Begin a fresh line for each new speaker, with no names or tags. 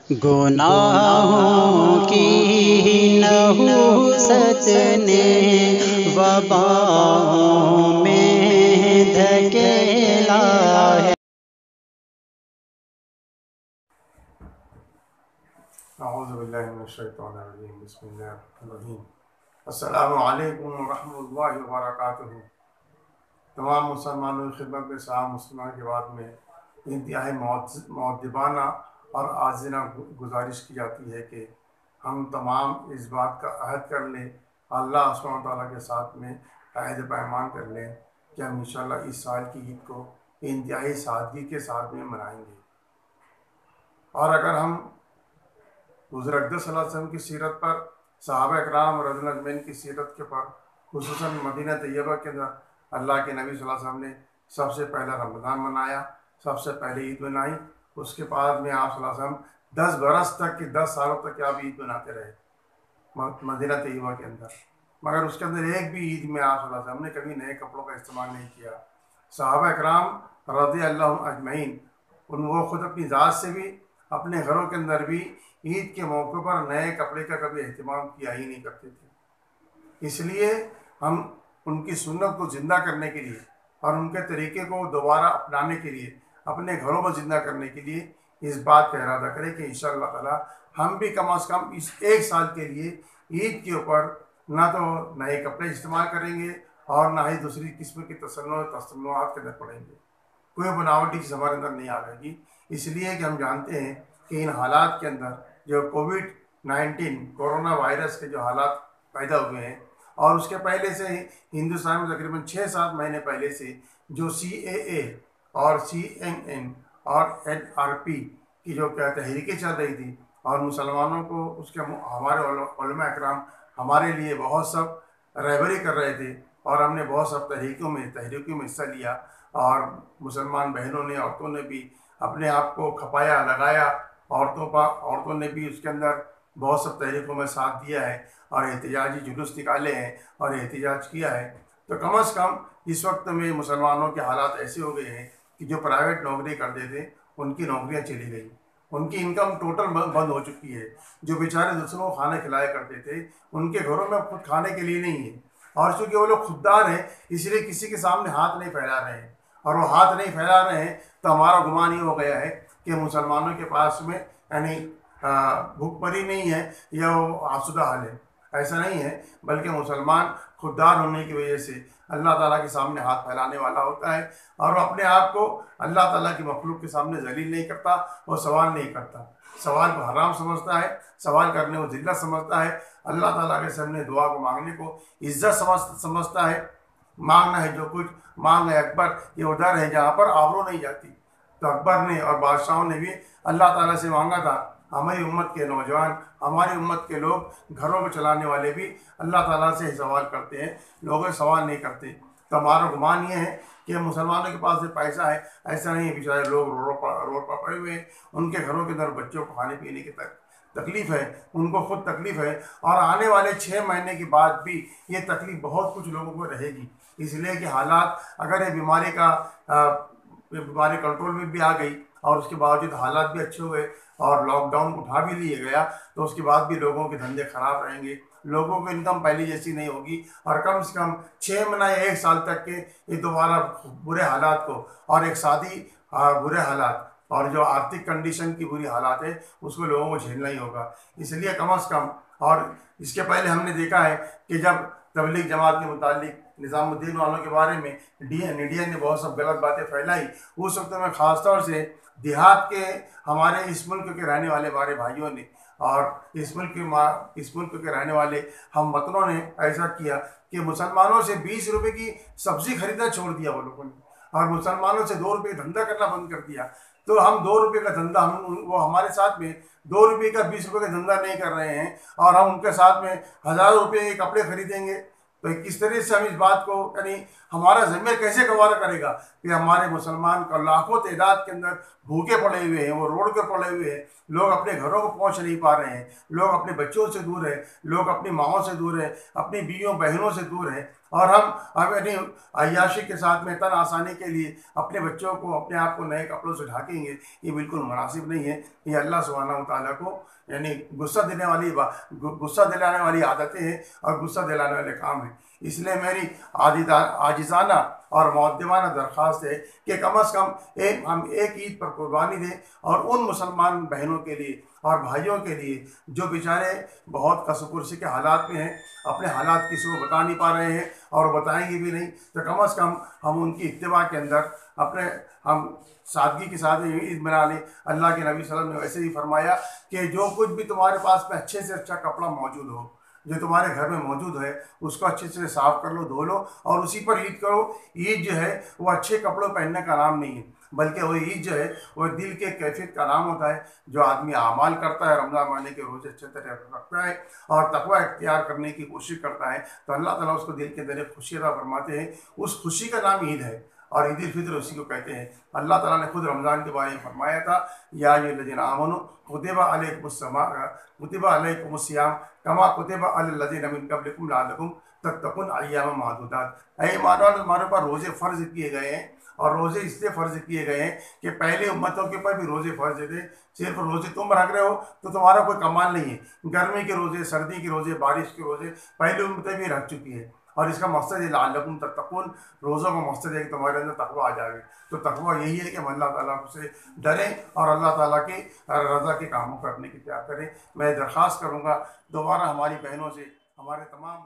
गुनाहों की नहुसत ने वबाओं में धकेला है।
अऊज़ु बिल्लाहि मिनश शैतानिर रजीम। बिस्मिल्लाहिर रहमानिर रहीम। अस्सलामु अलैकुम व रहमतुल्लाहि व बरकातुहू। तमाम मुसलमानों की खिदमत में सलाम मुस्लिमान के बाद में इंतहाई मुअद्दिबाना और आज़िना गुजारिश की जाती है कि हम तमाम इस बात का अहद कर लें, अल्लाह सुब्हानहू व तआला के साथ में अहद पैमान कर लें कि हम इंशाअल्लाह इस साल की ईद को इंतहाई सादगी के साथ में मनाएंगे। और अगर हम हुज़ूर अक़दस सल्लल्लाहु अलैहि वसल्लम की सीरत पर, सहाबा इकराम और रज़ियल्लाहु अजमईन की सीरत के पर, खुसूसन मदीना तैयबा के अंदर अल्लाह के नबी सल्लल्लाहु अलैहि वसल्लम ने सबसे पहला रमज़ान मनाया, सबसे पहले ईद मनाई। उसके बाद में आप सल्लल्लाहु अलैहि वसल्लम 10 बरस तक की 10 सालों तक आप ईद मनाते रहे मदीना तैयबा के अंदर, मगर उसके अंदर एक भी ईद में आप सल्लल्लाहु अलैहि वसल्लम ने कभी नए कपड़ों का इस्तेमाल नहीं किया। सहाबा इकराम रज़ियल्लाहु अजमईन वो खुद अपनी ज़ात से भी, अपने घरों के अंदर भी ईद के मौके पर नए कपड़े का कभी एहतमाम किया ही नहीं करते थे। इसलिए हम उनकी सुन्नत को ज़िंदा करने के लिए और उनके तरीके को दोबारा अपनाने के लिए, अपने घरों में ज़िंदा करने के लिए इस बात का इरादा करें कि इंशाअल्लाह ताला हम भी कम अज़ कम इस एक साल के लिए ईद के ऊपर ना तो नए कपड़े इस्तेमाल करेंगे और ना ही दूसरी किस्म की तसन्नुआत के अंदर पड़ेंगे। कोई बनावटी चीज़ हमारे अंदर नहीं आएगी, इसलिए कि हम जानते हैं कि इन हालात के अंदर जो कोविड-19 कोरोना वायरस के जो हालात पैदा हुए हैं और उसके पहले से हिंदुस्तान में तकरीबन 6-7 महीने पहले से जो CAA और CNN और NRP की जो क्या तहरीकें चल रही थी और मुसलमानों को उसके हमारे उलमा इकराम हमारे लिए बहुत सब रहबरी कर रहे थे और हमने बहुत सब तहरीकों में हिस्सा लिया और मुसलमान बहनों ने, औरतों ने भी अपने आप को खपाया, लगाया। औरतों ने भी उसके अंदर बहुत सब तहरीकों में साथ दिया है और एहतिजाजी जुलूस निकाले हैं और एहतिजाज किया है। तो कम अज़ कम इस वक्त में मुसलमानों के हालात ऐसे हो गए हैं कि जो प्राइवेट नौकरी करते थे उनकी नौकरियां चली गई, उनकी इनकम टोटल बंद हो चुकी है। जो बेचारे दूसरों को खाना खिलाया करते थे उनके घरों में खुद खाने के लिए नहीं है और चूँकि वो लोग खुददार हैं इसलिए किसी के सामने हाथ नहीं फैला रहे हैं और वो हाथ नहीं फैला रहे हैं तो हमारा गुमान ये हो गया है कि मुसलमानों के पास में यानी भूखमरी नहीं है या वो आसुदा हाल है। ऐसा नहीं है, बल्कि मुसलमान खुददार होने की वजह से अल्लाह ताला के सामने हाथ फैलाने वाला होता है और वो अपने आप को अल्लाह ताला की मखलूक के सामने जलील नहीं करता, वो सवाल नहीं करता, सवाल को हराम समझता है, सवाल करने को जिल्लत समझता है, अल्लाह ताला के सामने दुआ को मांगने को इज्जत समझता है। मांगना है जो कुछ मांग है अकबर, ये उधर है जहाँ पर आबरू नहीं जाती। तो अकबर ने और बादशाहों ने भी अल्लाह ताला से मांगा था। हमारी उम्मत के नौजवान, हमारी उम्मत के लोग, घरों को चलाने वाले भी अल्लाह ताला से ही सवाल करते हैं, लोगों से सवाल नहीं करते। तो हमारा गुमान ये है कि मुसलमानों के पास पैसा है, ऐसा नहीं है। बेचारे लोग रोड पर पड़े हुए हैं, उनके घरों के अंदर बच्चों को खाने पीने की तकलीफ़ है, उनको खुद तकलीफ़ है और आने वाले 6 महीने के बाद भी ये तकलीफ़ बहुत कुछ लोगों को रहेगी। इसलिए कि हालात, अगर ये बीमारी कंट्रोल में भी आ गई और उसके बावजूद हालात भी अच्छे हुए और लॉकडाउन उठा भी लिया गया तो उसके बाद भी लोगों के धंधे खराब रहेंगे, लोगों की इनकम पहले जैसी नहीं होगी और कम से कम 6 महीना या 1 साल तक के ये दोबारा बुरे हालात को और एक शादी बुरे हालात और जो आर्थिक कंडीशन की बुरी हालात है उसको लोगों को झेलना ही होगा। इसलिए कम अज़ कम, और इसके पहले हमने देखा है कि जब तबलीग जमात के मुतालिक निज़ामुद्दीन वालों के बारे में मीडिया ने बहुत सब गलत बातें फैलाई, उस वक्त में ख़ासतौर से देहात के हमारे इस मुल्क के रहने वाले हमारे भाइयों ने और इस मुल्क के रहने वाले हम वतनों ने ऐसा किया कि मुसलमानों से 20 रुपये की सब्ज़ी खरीदना छोड़ दिया वो लोगों ने और मुसलमानों से 2 रुपये धंधा करना बंद कर दिया। तो हम 2 रुपये का धंधा, वो हमारे साथ में 2 रुपये का 20 रुपये का धंधा नहीं कर रहे हैं और हम उनके साथ में 1000 रुपये के कपड़े खरीदेंगे। तो किस तरह से हम इस बात को, यानी हमारा ज़मीर कैसे गवारा करेगा कि हमारे मुसलमान का लाखों तादाद के अंदर भूखे पड़े हुए हैं, वो रोड पर पड़े हुए हैं, लोग अपने घरों को पहुंच नहीं पा रहे हैं, लोग अपने बच्चों से दूर हैं, लोग अपनी माँओं से दूर हैं, अपनी बीवियों बहनों से दूर हैं और हम अपनी अय्याशी के साथ में तन आसानी के लिए अपने बच्चों को, अपने आप को नए कपड़ों से ढाकेंगे, ये बिल्कुल मुनासिब नहीं है। ये अल्लाह सुब्हानहू व तआला को यानी गुस्सा दिलाने वाली आदतें हैं और गुस्सा दिलाने वाले काम हैं। इसलिए मेरी आजिज़ाना और मुअद्दबाना दरख्वास्त है कि कम अज़ कम हम एक ईद पर कुर्बानी दें और उन मुसलमान बहनों के लिए और भाइयों के लिए जो बेचारे बहुत कसपुरसी के हालात में हैं, अपने हालात किसी को बता नहीं पा रहे हैं और बताएंगे भी नहीं, तो कम अज़ कम हम उनकी इत्तिबा के अंदर हम सादगी के साथ ईद मना लें। अल्लाह के नबी सल्लल्लाहु अलैहि वसल्लम ने वैसे ही फरमाया कि जो कुछ भी तुम्हारे पास में अच्छे से अच्छा कपड़ा मौजूद हो, जो तुम्हारे घर में मौजूद है, उसको अच्छे से साफ कर लो, धो लो और उसी पर ईद करो। ईद जो है वो अच्छे कपड़ों पहनने का नाम नहीं है, बल्कि वो ईद जो है वो दिल के कैफियत का नाम होता है। जो आदमी आमाल करता है, रमज़ान महीने के रोज़े अच्छे तरह रखता है और तकवा इख्तियार करने की कोशिश करता है, तो अल्लाह ताला उसको दिल के अंदर खुशी अता फरमाते हैं। उस खुशी का नाम ईद है और ईद उल फित्र उसी को कहते हैं। अल्लाह ताला ने खुद रमज़ान के बारे में फरमाया था, या अय्युहल्लज़ीना आमनू कुतिबा अलैकुमुस्सियाम कमा कुतिबा अलल लज़ीना मिन क़ब्लिकुम लअल्लकुम तत्तक़ून अय्यामम मादूदात। ऐ ईमान वालों, हमारे ऊपर रोज़े फ़र्ज़ किए गए हैं और रोज़े इसलिए फ़र्ज़ किए गए हैं कि पहले उम्मतों के ऊपर भी रोज़े फ़र्ज़ थे। सिर्फ रोज़े तुम रख रहे हो तो तुम्हारा कोई कमाल नहीं है। गर्मी के रोज़े, सर्दी के रोज़े, बारिश के रोज़े पहले उम्मतें भी रख चुकी है और इसका मकसद है लअल्लकुम तत्तक़ून। रोज़ों का मकसद है कि तुम्हारे अंदर तक़वा आ जाए। तो तक़वा यही है कि हम अल्लाह ताला से डरें और अल्लाह ताला की रज़ा के कामों करने की तैयार करें। मैं दरख्वास्त करूँगा दोबारा हमारी बहनों से, हमारे तमाम